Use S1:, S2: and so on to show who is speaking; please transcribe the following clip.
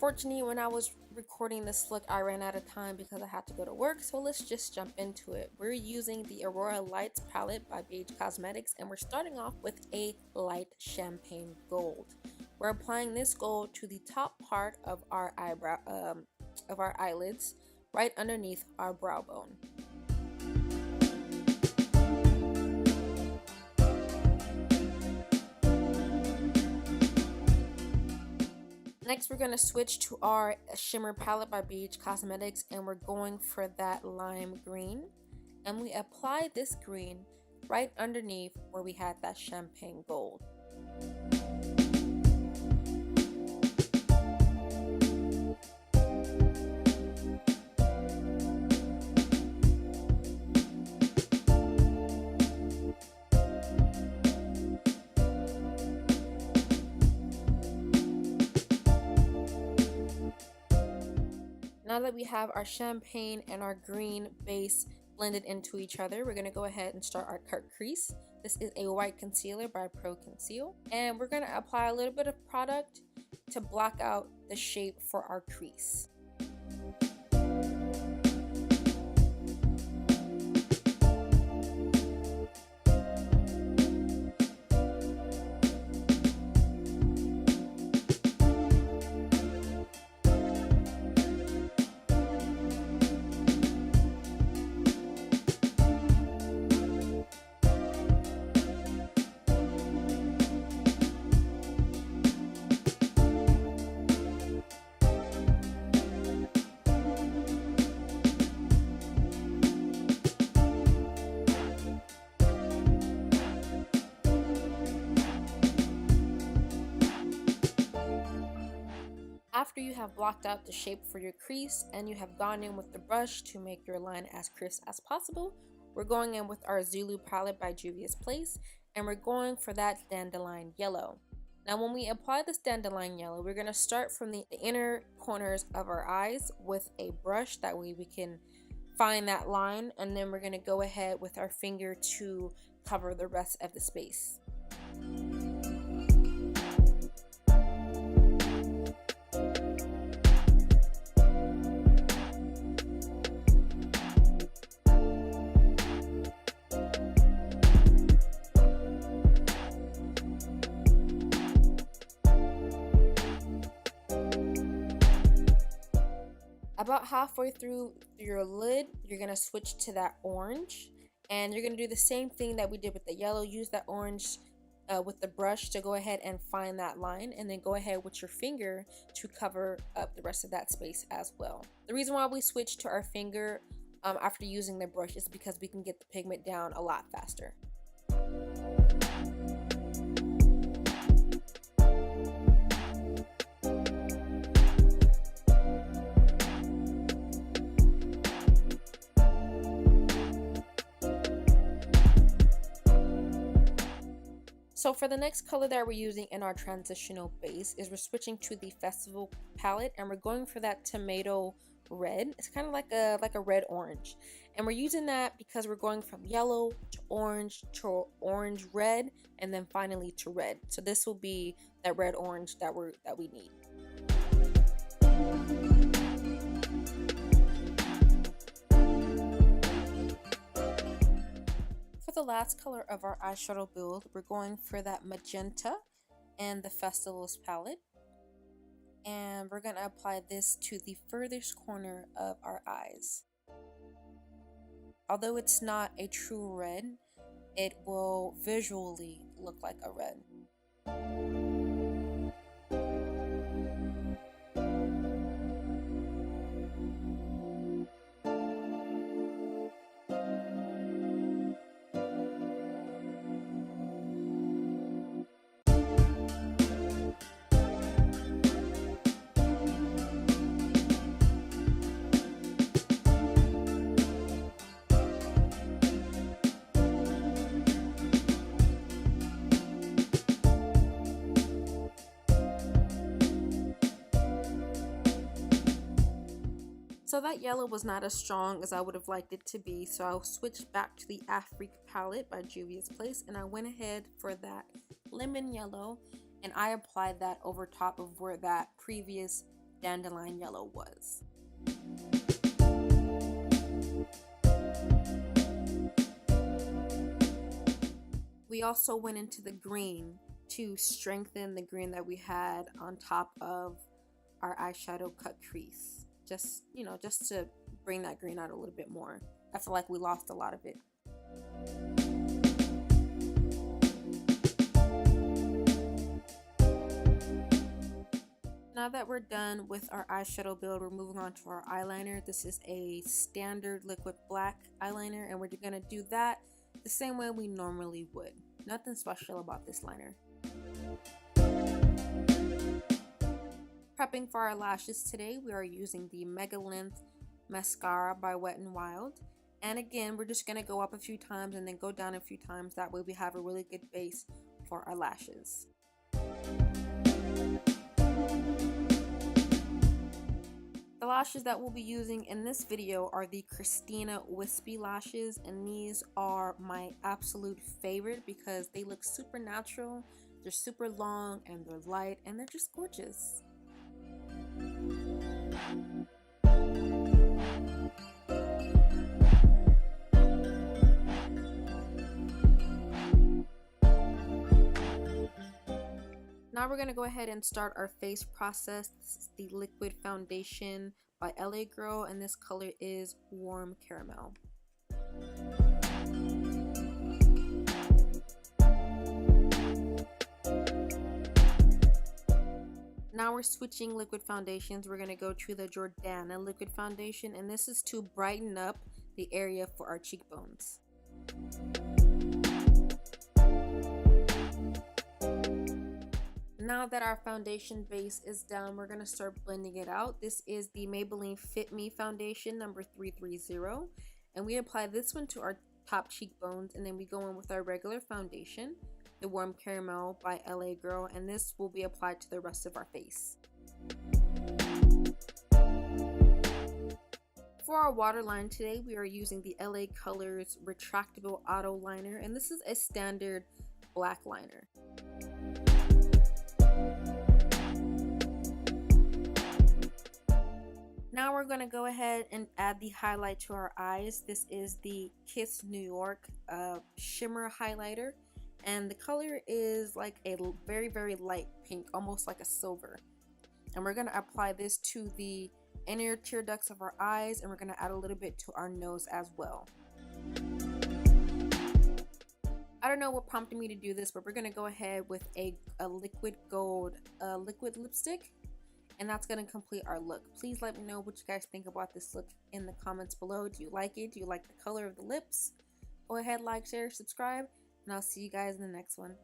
S1: Unfortunately, when I was recording this look, I ran out of time because I had to go to work, so let's just jump into it. We're using the Aurora Lights palette by Beige Cosmetics, and we're starting off with a light champagne gold. We're applying this gold to the top part of our eyelids, right underneath our brow bone. Next, we're going to switch to our Shimmer palette by Beige Cosmetics, and we're going for that lime green. And we apply this green right underneath where we had that champagne gold. Now that we have our champagne and our green base blended into each other, we're going to go ahead and start our cut crease. This is a white concealer by Conceal, and we're going to apply a little bit of product to block out the shape for our crease. After you have blocked out the shape for your crease and you have gone in with the brush to make your line as crisp as possible, we're going in with our Zulu palette by Juvia's Place, and we're going for that dandelion yellow. Now when we apply this dandelion yellow, we're going to start from the inner corners of our eyes with a brush. That way we can find that line, and then we're going to go ahead with our finger to cover the rest of the space. About halfway through your lid, you're going to switch to that orange, and you're going to do the same thing that we did with the yellow. Use that orange with the brush to go ahead and find that line, and then go ahead with your finger to cover up the rest of that space as well. The reason why we switch to our finger after using the brush is because we can get the pigment down a lot faster. So for the next color that we're using in our transitional base is we're switching to the Festival palette, and we're going for that tomato red. It's kind of like a red orange, and we're using that because we're going from yellow to orange red, and then finally to red. So this will be that red orange that we need. For the last color of our eyeshadow build, we're going for that magenta and the Festivals palette, and we're going to apply this to the furthest corner of our eyes. Although it's not a true red, it will visually look like a red. So that yellow was not as strong as I would have liked it to be, so I'll switch back to the Afrique palette by Juvia's Place, and I went ahead for that lemon yellow, and I applied that over top of where that previous dandelion yellow was. We also went into the green to strengthen the green that we had on top of our eyeshadow cut crease. Just, just to bring that green out a little bit more. I feel like we lost a lot of it. Now that we're done with our eyeshadow build, we're moving on to our eyeliner. This is a standard liquid black eyeliner, and we're gonna do that the same way we normally would. Nothing special about this liner. Prepping for our lashes today, we are using the Mega Length Mascara by Wet n Wild. And again, we're just gonna go up a few times and then go down a few times. That way we have a really good base for our lashes. The lashes that we'll be using in this video are the Christina Wispy lashes, and these are my absolute favorite because they look super natural, they're super long, and they're light, and they're just gorgeous. Now we're going to go ahead and start our face process. This is the liquid foundation by LA Girl, and this color is Warm Caramel. Now we're switching liquid foundations. We're going to go to the Jordana liquid foundation, and this is to brighten up the area for our cheekbones. Now that our foundation base is done, we're going to start blending it out. This is the Maybelline Fit Me foundation number 330, and we apply this one to our top cheekbones, and then we go in with our regular foundation, the Warm Caramel by LA Girl, and this will be applied to the rest of our face. For our waterline today, we are using the LA Colors Retractable Auto Liner, and this is a standard black liner. Now we're going to go ahead and add the highlight to our eyes. This is the Kiss New York Shimmer highlighter, and the color is like a very, very light pink, almost like a silver. And we're going to apply this to the inner tear ducts of our eyes, and we're going to add a little bit to our nose as well. I don't know what prompted me to do this, but we're going to go ahead with a liquid gold liquid lipstick. And that's going to complete our look. Please let me know what you guys think about this look in the comments below. Do you like it? Do you like the color of the lips? Go ahead, like, share, subscribe, and I'll see you guys in the next one.